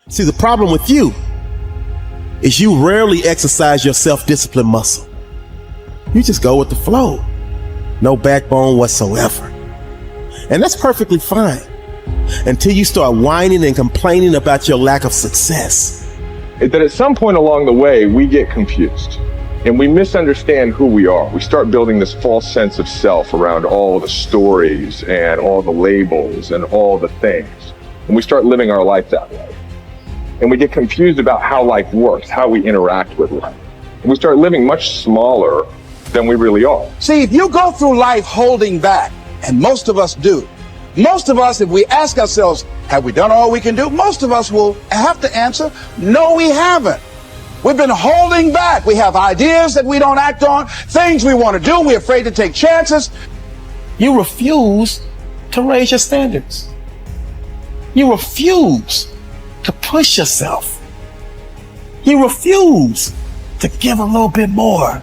See, the problem with you is you rarely exercise your self-discipline muscle. You just go with the flow. No backbone whatsoever. And that's perfectly fine until you start whining and complaining about your lack of success. That at some point along the way, we get confused and we misunderstand who we are. We start building this false sense of self around all the stories and all the labels and all the things. And we start living our life that way. And we get confused about how life works, how we interact with life. And we start living much smaller than we really are. See, if you go through life holding back, and most of us do, most of us, if we ask ourselves, have we done all we can do? Most of us will have to answer, no, we haven't. We've been holding back. We have ideas that we don't act on, things we want to do. We're afraid to take chances. You refuse to raise your standards. You refuse to push yourself. You refuse to give a little bit more,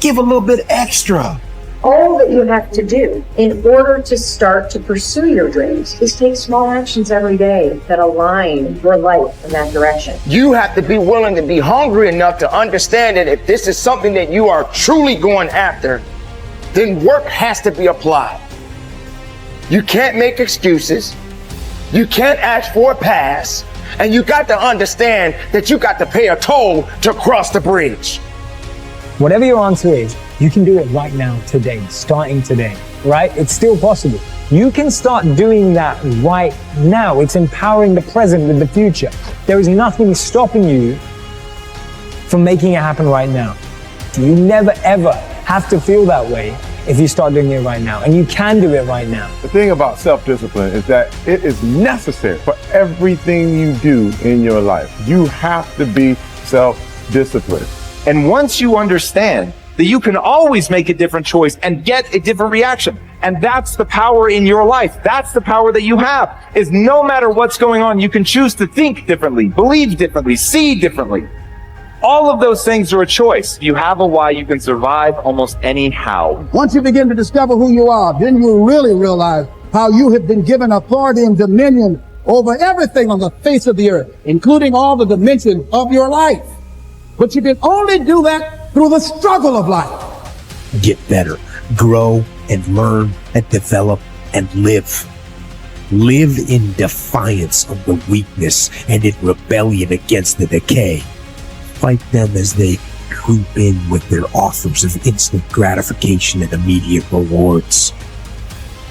give a little bit extra. All that you have to do in order to start to pursue your dreams is take small actions every day that align your life in that direction. You have to be willing to be hungry enough to understand that if this is something that you are truly going after, then work has to be applied. You can't make excuses. You can't ask for a pass. And you got to understand that you got to pay a toll to cross the bridge. Whatever your answer is, you can do it right now, today, starting today, right? It's still possible. You can start doing that right now. It's empowering the present with the future. There is nothing stopping you from making it happen right now. You never, ever have to feel that way if you start doing it right now. And you can do it right now. The thing about self-discipline is that it is necessary for everything you do in your life. You have to be self-disciplined. And once you understand that you can always make a different choice and get a different reaction, and that's the power in your life. That's the power that you have, is no matter what's going on, you can choose to think differently, believe differently, see differently. All of those things are a choice. If you have a why, you can survive almost any how. Once you begin to discover who you are, then you really realize how you have been given authority and dominion over everything on the face of the earth, including all the dimensions of your life. But you can only do that through the struggle of life. Get better, grow and learn and develop and live. Live in defiance of the weakness and in rebellion against the decay. Fight them as they creep in with their offers of instant gratification and immediate rewards.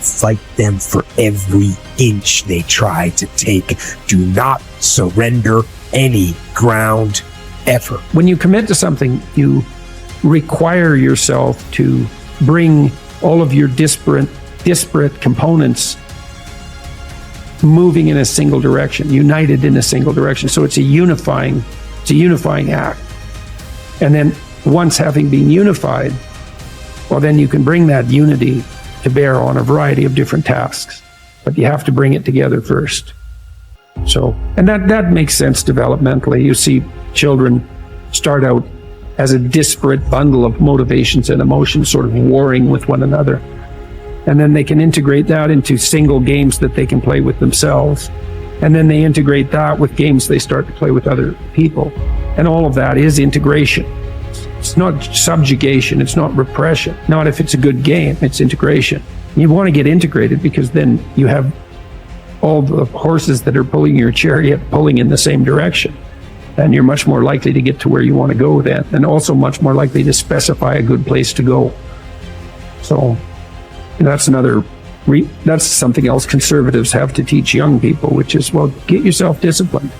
Fight them for every inch they try to take. Do not surrender any ground ever. When you commit to something, you require yourself to bring all of your disparate components moving in a single direction, united in a single direction. So it's a unifying act. And then once having been unified, well, then you can bring that unity to bear on a variety of different tasks, but you have to bring it together first. So, and that makes sense developmentally. You see children start out as a disparate bundle of motivations and emotions sort of warring with one another. And then they can integrate that into single games that they can play with themselves. And then they integrate that with games they start to play with other people. And all of that is integration. It's not subjugation, it's not repression. Not if it's a good game, it's integration. You want to get integrated because then you have all the horses that are pulling your chariot pulling in the same direction. And you're much more likely to get to where you want to go then, and also much more likely to specify a good place to go. So that's that's something else conservatives have to teach young people, which is, well, get yourself disciplined.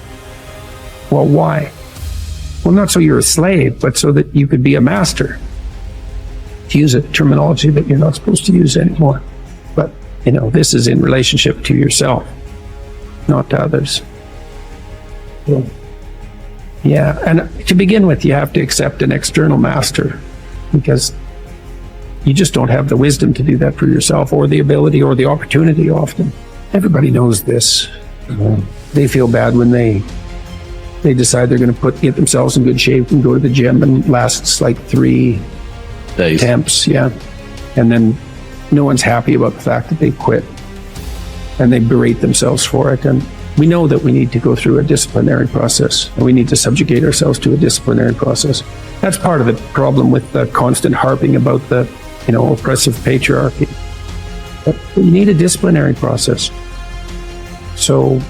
Well, why? Well, not so you're a slave, but so that you could be a master. To use a terminology that you're not supposed to use anymore. But, this is in relationship to yourself, not to others. Yeah, and to begin with, you have to accept an external master, because you just don't have the wisdom to do that for yourself, or the ability or the opportunity often. Everybody knows this. They feel bad when they decide they're going to get themselves in good shape and go to the gym, and lasts like 3 days. Attempts, yeah. And then no one's happy about the fact that they quit, and they berate themselves for it. And We know that we need to go through a disciplinary process, and we need to subjugate ourselves to a disciplinary process. That's part of the problem with the constant harping about the, oppressive patriarchy. But you need a disciplinary process. So,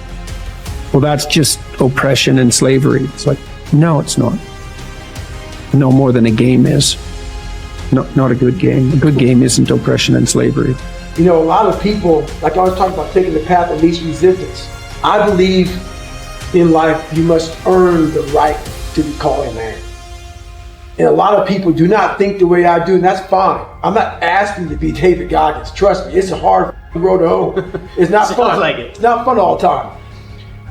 well, that's just oppression and slavery. It's like, no, it's not. No more than a game is. Not a good game. A good game isn't oppression and slavery. A lot of people, like I was talking about, taking the path of least resistance. I believe in life you must earn the right to be called a man. And a lot of people do not think the way I do, and that's fine. I'm not asking you to be David Goggins. Trust me, it's a hard road to hoe. It's not fun. Like it. It's not fun all the time.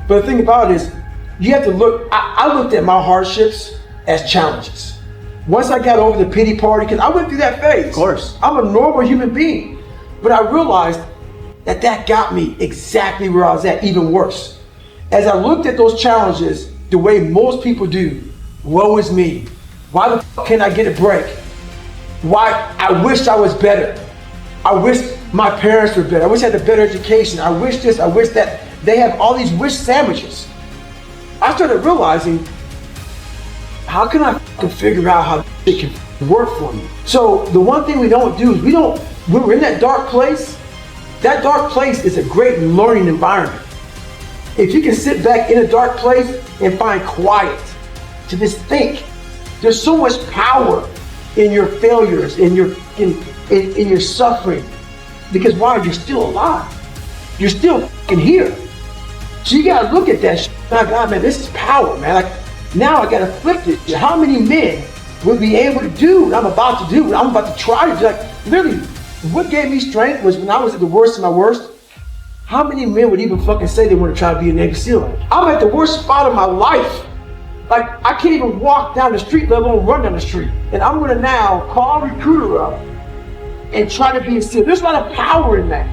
But the thing about it is, you have to look, I looked at my hardships as challenges. Once I got over the pity party, because I went through that phase. Of course. I'm a normal human being. But I realized that got me exactly where I was at, even worse. As I looked at those challenges, the way most people do, woe is me. Why the fuck can't I get a break? Why? I wish I was better. I wish my parents were better. I wish I had a better education. I wish this, I wish that. They have all these wish sandwiches. I started realizing, how can I figure out how it can work for me? So the one thing we don't do is when we're in that dark place is a great learning environment. If you can sit back in a dark place and find quiet to just think, there's so much power in your failures, in your suffering. Because why? You're still alive. You're still here. So you gotta look at that shit. My God, man, this is power, man. Like, now I got afflicted. How many men would be able to do what I'm about to do, what I'm about to try to do? Like, literally, what gave me strength was when I was at the worst of my worst. How many men would even fucking say they want to try to be a Navy SEAL? I'm at the worst spot of my life. Like, I can't even walk down the street, let alone run down the street. And I'm gonna now call a recruiter up and try to be a SEAL. There's a lot of power in that.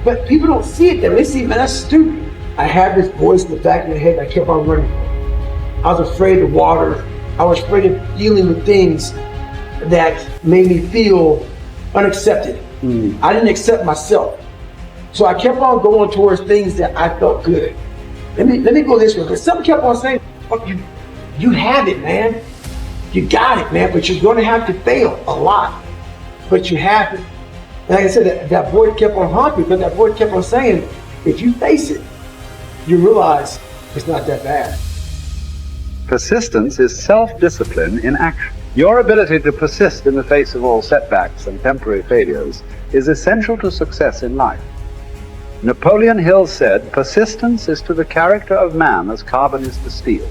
But people don't see it there. They see, man, that's stupid. I had this voice in the back of my head that I kept on running. I was afraid of water. I was afraid of dealing with things that made me feel unaccepted. I didn't accept myself. So I kept on going towards things that I felt good. Let me go this way, because something kept on saying, fuck you. You have it, man. You got it, man, but you're gonna have to fail a lot. But you have it. And like I said, that voice kept on haunting me, but that voice kept on saying, if you face it, you realize it's not that bad. Persistence is self-discipline in action. Your ability to persist in the face of all setbacks and temporary failures is essential to success in life. Napoleon Hill said, persistence is to the character of man as carbon is to steel.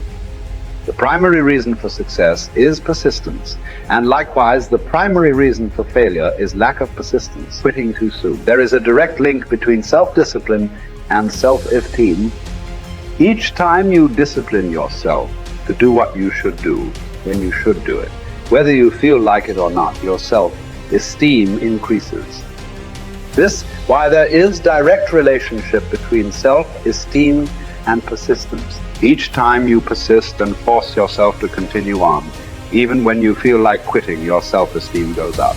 The primary reason for success is persistence, and likewise the primary reason for failure is lack of persistence, quitting too soon. There is a direct link between self-discipline and self-esteem. Each time you discipline yourself to do what you should do when you should do it, whether you feel like it or not, your self-esteem increases. This, why there is direct relationship between self-esteem and persistence. Each time you persist and force yourself to continue on, even when you feel like quitting, your self-esteem goes up.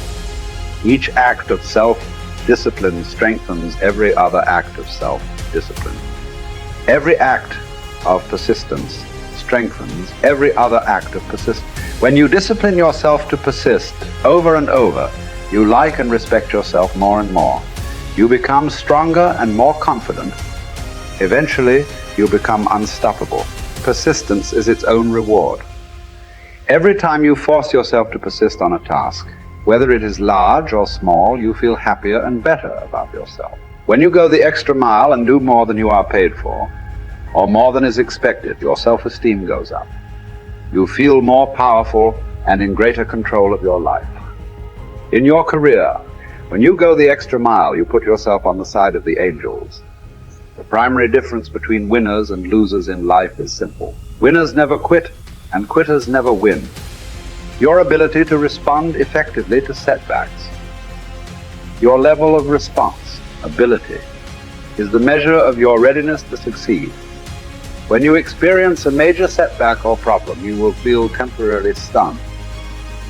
Each act of self-discipline strengthens every other act of self-discipline. Every act of persistence strengthens every other act of persistence. When you discipline yourself to persist over and over, you like and respect yourself more and more. You become stronger and more confident. Eventually, you become unstoppable. Persistence is its own reward. Every time you force yourself to persist on a task, whether it is large or small, you feel happier and better about yourself. When you go the extra mile and do more than you are paid for, or more than is expected, your self-esteem goes up. You feel more powerful and in greater control of your life. In your career, when you go the extra mile, you put yourself on the side of the angels. The primary difference between winners and losers in life is simple. Winners never quit, and quitters never win. Your ability to respond effectively to setbacks, your level of response, ability, is the measure of your readiness to succeed. When you experience a major setback or problem, you will feel temporarily stunned.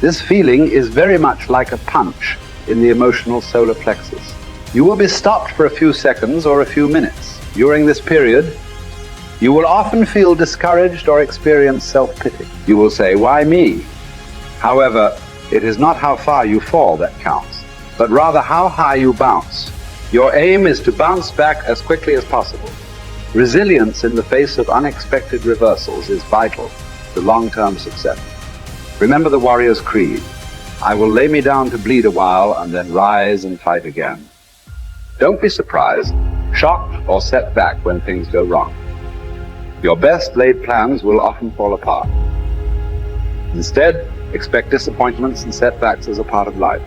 This feeling is very much like a punch in the emotional solar plexus. You will be stopped for a few seconds or a few minutes. During this period, You will often feel discouraged or experience self-pity. You will say, "Why me?" However, it is not how far you fall that counts, but rather how high you bounce. Your aim is to bounce back as quickly as possible. Resilience in the face of unexpected reversals is vital to long-term success. Remember the warrior's creed: I will lay me down to bleed a while and then rise and fight again. Don't be surprised, shocked, or set back when things go wrong. Your best laid plans will often fall apart. Instead, expect disappointments and setbacks as a part of life.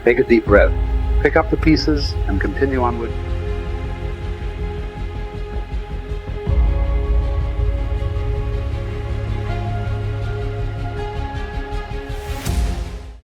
Take a deep breath, pick up the pieces, and continue onward.